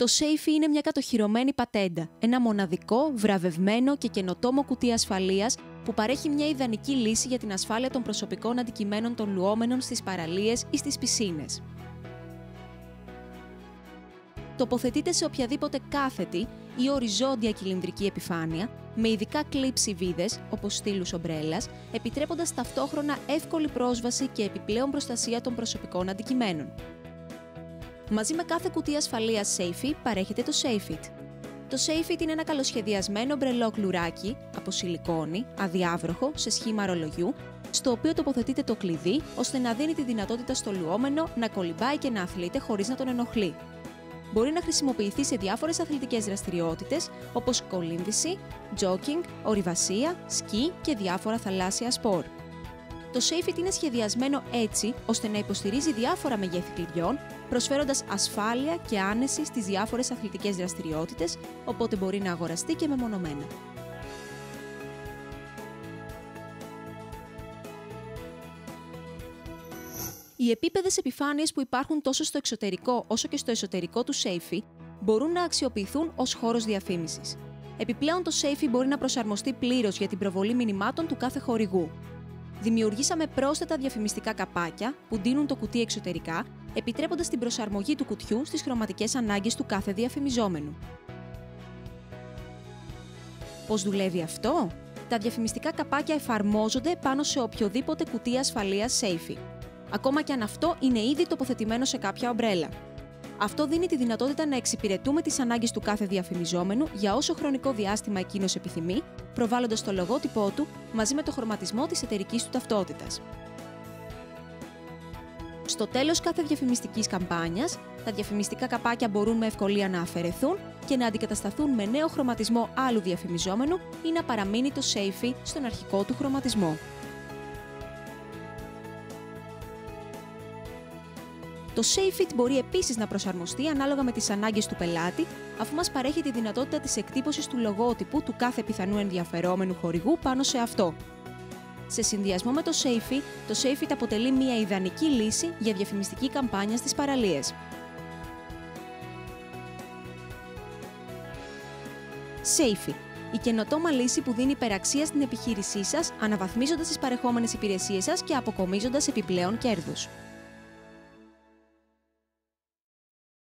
Το SAFEY είναι μια κατοχυρωμένη πατέντα, ένα μοναδικό, βραβευμένο και καινοτόμο κουτί ασφαλείας που παρέχει μια ιδανική λύση για την ασφάλεια των προσωπικών αντικειμένων των λουόμενων στις παραλίες ή στις πισίνες. Τοποθετείται σε οποιαδήποτε κάθετη ή οριζόντια κυλινδρική επιφάνεια, με ειδικά κλίψη βίδες, όπως στήλους ομπρέλας, επιτρέποντας ταυτόχρονα εύκολη πρόσβαση και επιπλέον προστασία των προσωπικών αντικειμένων. Μαζί με κάθε κουτί ασφαλείας SAFEY παρέχεται το SafeIT. Το SafeIT είναι ένα καλοσχεδιασμένο μπρελό κλουράκι από σιλικόνη, αδιάβροχο, σε σχήμα ρολογιού, στο οποίο τοποθετείται το κλειδί, ώστε να δίνει τη δυνατότητα στο λουόμενο να κολυμπάει και να αθλείται χωρίς να τον ενοχλεί. Μπορεί να χρησιμοποιηθεί σε διάφορες αθλητικές δραστηριότητες, όπως κολύμβηση, τζόκινγκ, ορειβασία, σκι και διάφορα θαλάσσια σπορ. Το SafeIT είναι σχεδιασμένο έτσι ώστε να υποστηρίζει διάφορα μεγέθη κλειδιών, προσφέροντας ασφάλεια και άνεση στις διάφορες αθλητικές δραστηριότητες, οπότε μπορεί να αγοραστεί και μεμονωμένα. Οι επίπεδες επιφάνειες που υπάρχουν τόσο στο εξωτερικό όσο και στο εσωτερικό του SafeIT μπορούν να αξιοποιηθούν ως χώρος διαφήμισης. Επιπλέον, το SafeIT μπορεί να προσαρμοστεί πλήρως για την προβολή μηνυμάτων του κάθε χορηγού. Δημιουργήσαμε πρόσθετα διαφημιστικά καπάκια που ντύνουν το κουτί εξωτερικά, επιτρέποντας την προσαρμογή του κουτιού στις χρωματικές ανάγκες του κάθε διαφημιζόμενου. Πώς δουλεύει αυτό? Τα διαφημιστικά καπάκια εφαρμόζονται πάνω σε οποιοδήποτε κουτί ασφαλείας SafeIT, ακόμα και αν αυτό είναι ήδη τοποθετημένο σε κάποια ομπρέλα. Αυτό δίνει τη δυνατότητα να εξυπηρετούμε τις ανάγκες του κάθε διαφημιζόμενου για όσο χρονικό διάστημα εκείνος επιθυμεί, προβάλλοντας το λογότυπό του μαζί με το χρωματισμό της εταιρικής του ταυτότητας. Στο τέλος κάθε διαφημιστικής καμπάνιας, τα διαφημιστικά καπάκια μπορούν με ευκολία να αφαιρεθούν και να αντικατασταθούν με νέο χρωματισμό άλλου διαφημιζόμενου ή να παραμείνει το SafeIT στον αρχικό του χρωματισμό. Το SafeIT μπορεί επίσης να προσαρμοστεί ανάλογα με τις ανάγκες του πελάτη, αφού μας παρέχει τη δυνατότητα της εκτύπωσης του λογότυπου του κάθε πιθανού ενδιαφερόμενου χορηγού πάνω σε αυτό. Σε συνδυασμό με το SafeIT αποτελεί μια ιδανική λύση για διαφημιστική καμπάνια στις παραλίες. SafeIT, η καινοτόμα λύση που δίνει υπεραξία στην επιχείρησή σας, αναβαθμίζοντας τις παρεχόμενες υπηρεσίες σας και αποκομίζοντας επιπλέον κέρδος.